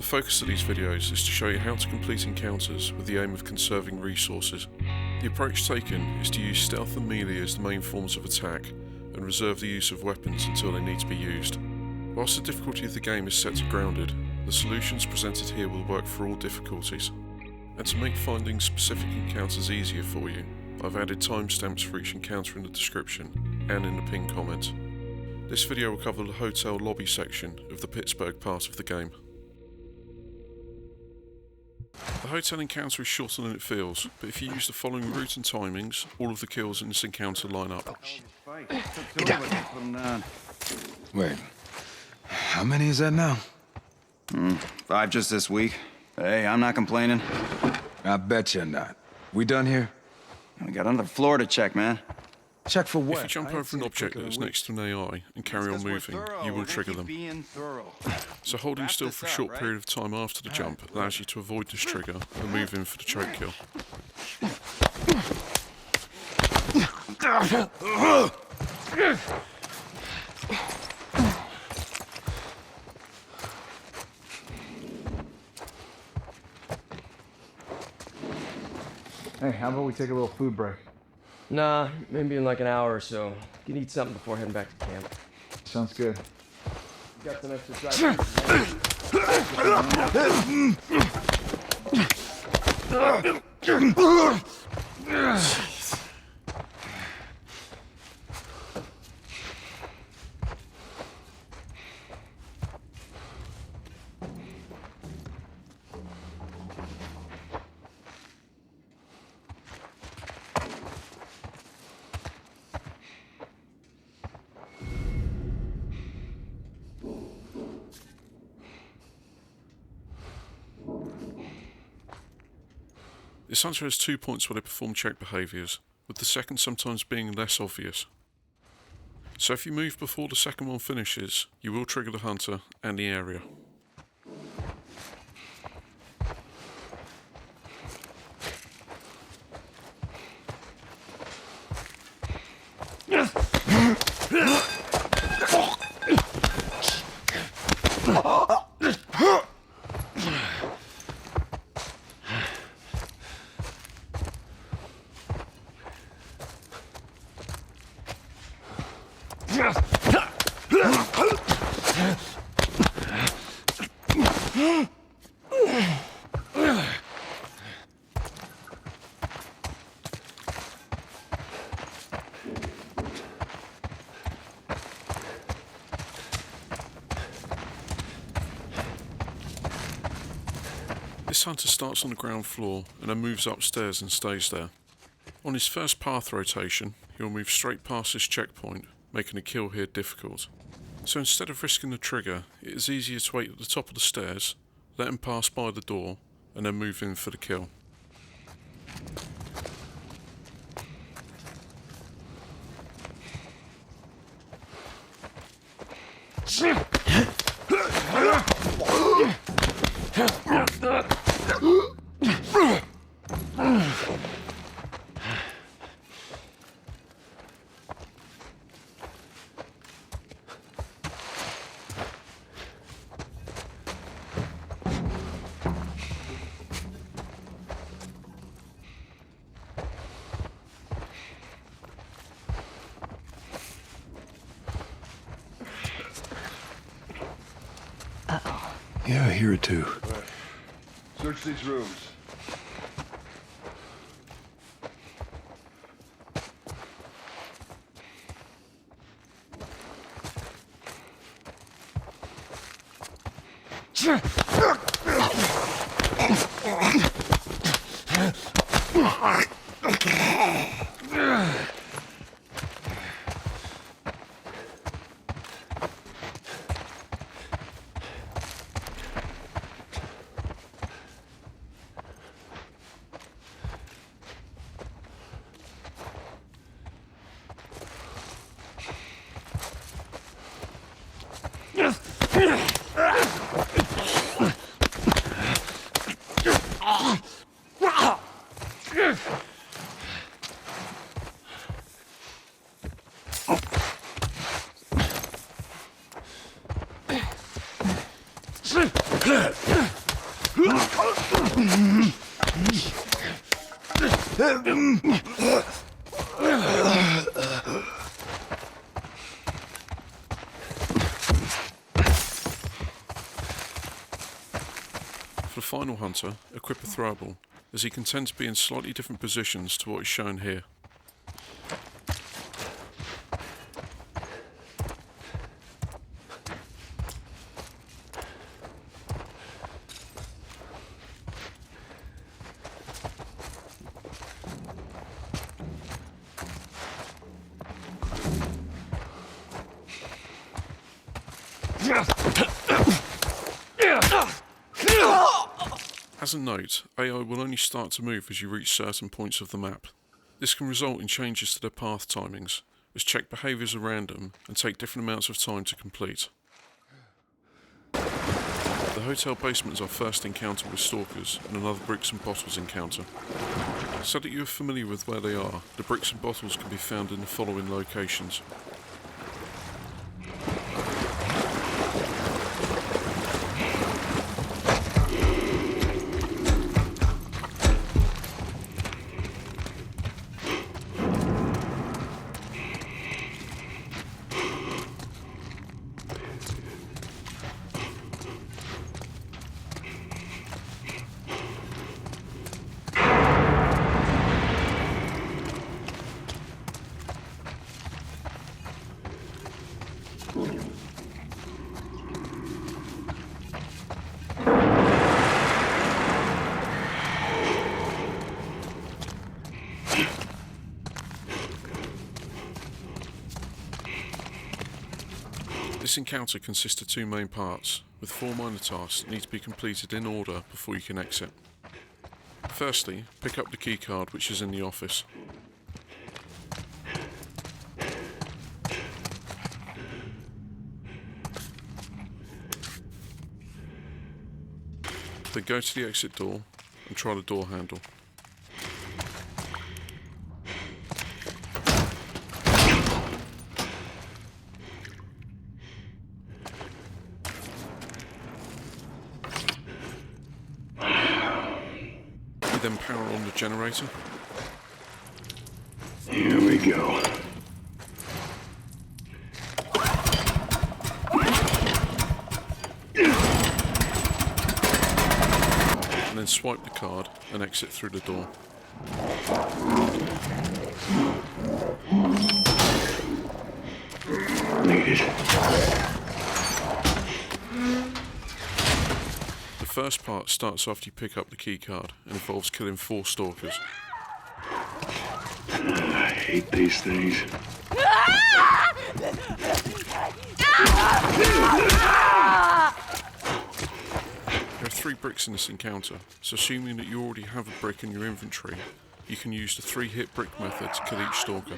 focus of these videos is to show you how to complete encounters with the aim of conserving resources. The approach taken is to use stealth and melee as the main forms of attack, and reserve the use of weapons until they need to be used. Whilst the difficulty of the game is set to grounded, the solutions presented here will work for all difficulties. And to make finding specific encounters easier for you, I've added timestamps for each encounter in the description and in the pinned comment. This video will cover the hotel lobby section of the Pittsburgh part of the game. The hotel encounter is shorter than it feels, but if you use the following route and timings, all of the kills in this encounter line up. Get down. Wait, how many is that now? 5 just this week. Hey, I'm not complaining. I bet you're not. We done here? We got another floor to check, man. Check for what? If you jump over an object that is next to an AI and carry on moving, you will trigger them. So holding still for a short period of time after the jump allows you to avoid this trigger and move in for the choke kill. Hey, how about we take a little food break? Nah, maybe in like an hour or so. You can eat something before heading back to camp. Sounds good. You got some extra This hunter has 2 points where they perform check behaviours, with the second sometimes being less obvious. So if you move before the second one finishes, you will trigger the hunter and the area. This hunter starts on the ground floor and then moves upstairs and stays there. On his first path rotation, he'll move straight past this checkpoint, making a kill here difficult. So instead of risking the trigger, it is easier to wait at the top of the stairs, let him pass by the door, and then move in for the kill. Yeah, I hear it too. Search these rooms. For the final hunter, equip a throwable, as he can tend to be in slightly different positions to what is shown here. As a note, AI will only start to move as you reach certain points of the map. This can result in changes to their path timings, as check behaviours are random and take different amounts of time to complete. The hotel basement is our first encounter with stalkers and another bricks and bottles encounter. So that you are familiar with where they are, the bricks and bottles can be found in the following locations. This encounter consists of two main parts, with 4 minor tasks that need to be completed in order before you can exit. Firstly, pick up the keycard which is in the office. Then go to the exit door and try the door handle. Then power on the generator. Here we go. And then swipe the card and exit through the door. Need it. The first part starts after you pick up the keycard and involves killing 4 stalkers. I hate these things. There are 3 bricks in this encounter, so assuming that you already have a brick in your inventory, you can use the 3-hit brick method to kill each stalker.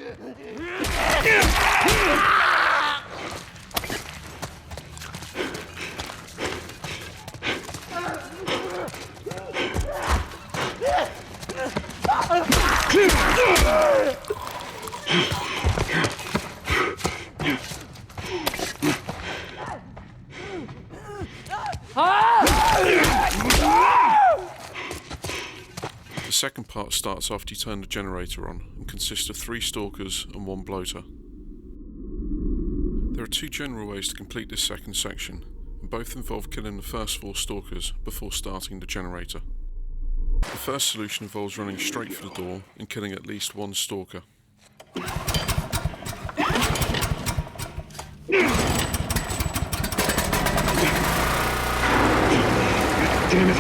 The second part starts after you turn the generator on and consists of 3 stalkers and 1 bloater. There are 2 general ways to complete this second section, and both involve killing the first 4 stalkers before starting the generator. The first solution involves running straight for the door and killing at least 1 stalker. Damn it.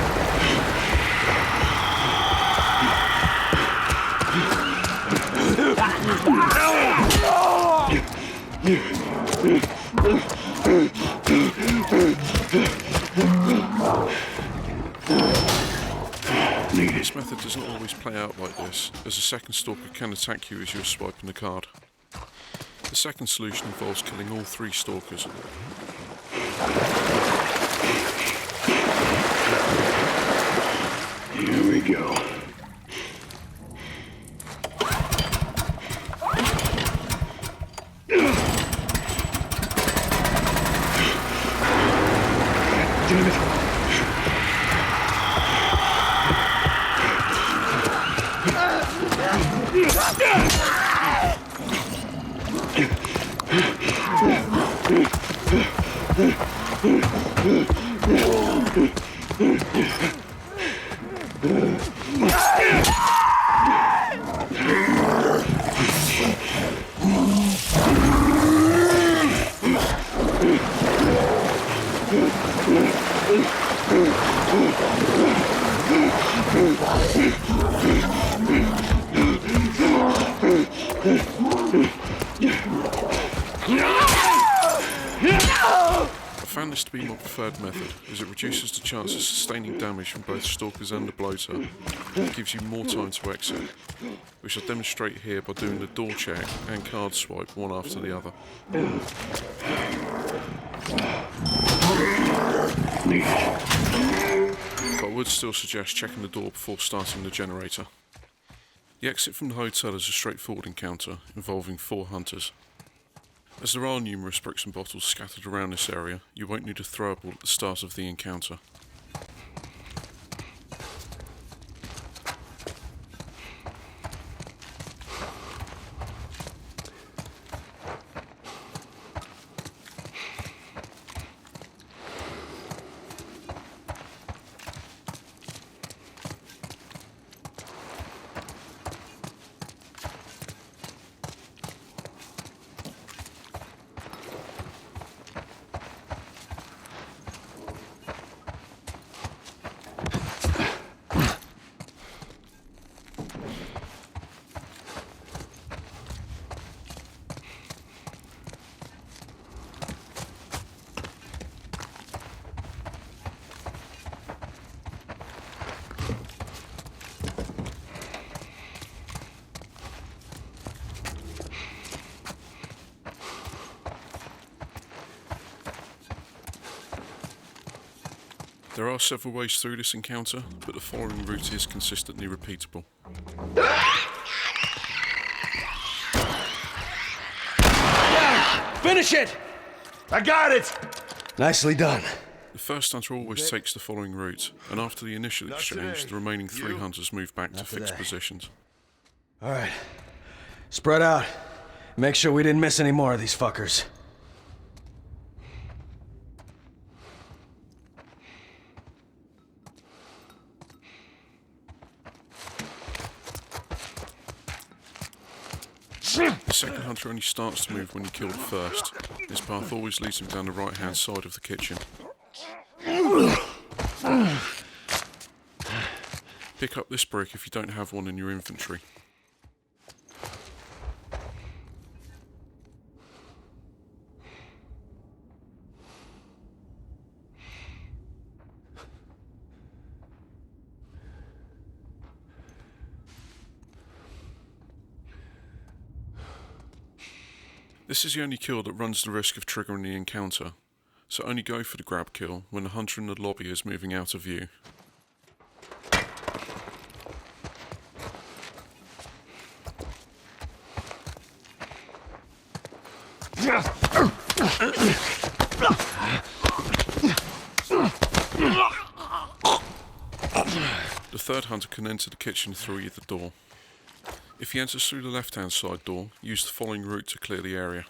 This method doesn't always play out like this, as a second stalker can attack you as you're swiping the card. The second solution involves killing all 3 stalkers. Here we go. Damn it. I found this to be my preferred method, as it reduces the chance of sustaining damage from both stalkers and the bloater, and it gives you more time to exit, which I'll demonstrate here by doing the door check and card swipe one after the other. But I would still suggest checking the door before starting the generator. The exit from the hotel is a straightforward encounter involving 4 hunters. As there are numerous bricks and bottles scattered around this area, you won't need a throwable at the start of the encounter. There are several ways through this encounter, but the following route is consistently repeatable. Finish it! I got it! Nicely done. The first hunter always takes the following route, and after the initial exchange, the remaining 3 hunters move back to fixed positions. All right. Spread out. Make sure we didn't miss any more of these fuckers. The second hunter only starts to move when you kill the first. His path always leads him down the right-hand side of the kitchen. Pick up this brick if you don't have one in your inventory. This is the only kill that runs the risk of triggering the encounter, so only go for the grab kill when the hunter in the lobby is moving out of view. The third hunter can enter the kitchen through either door. If he enters through the left-hand side door, use the following route to clear the area.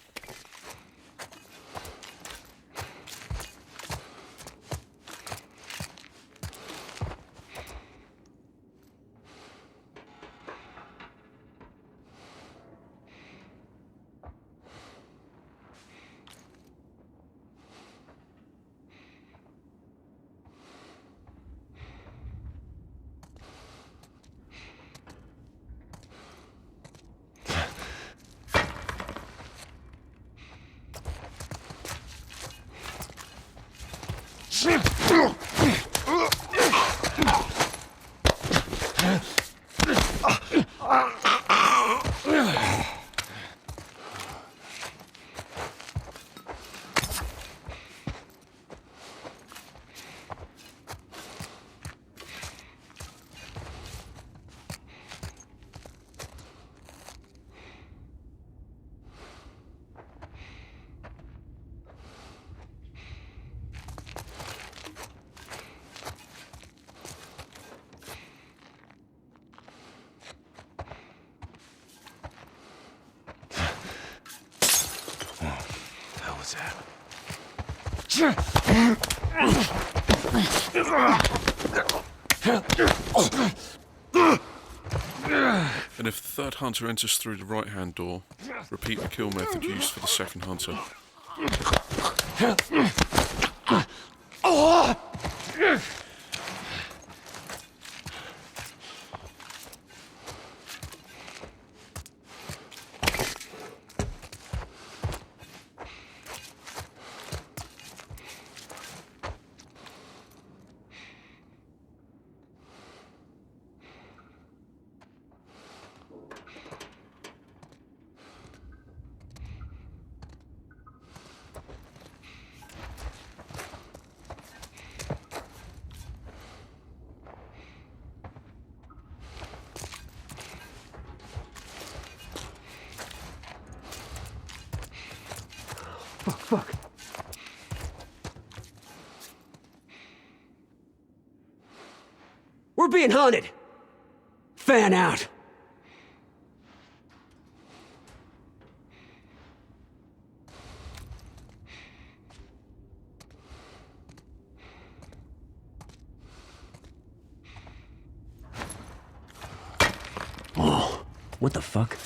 And if the third hunter enters through the right-hand door, repeat the kill method used for the second hunter. Fuck. We're being hunted. Fan out. Oh, what the fuck?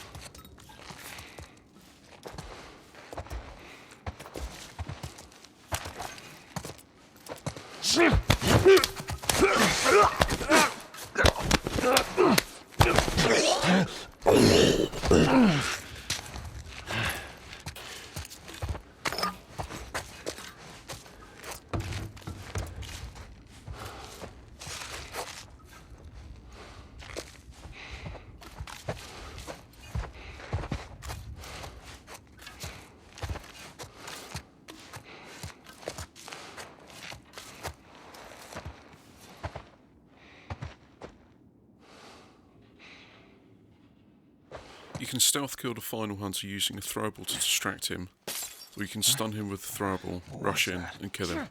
You can stealth kill the final hunter using a throwable to distract him, or you can stun him with the throwable, rush in, and kill him.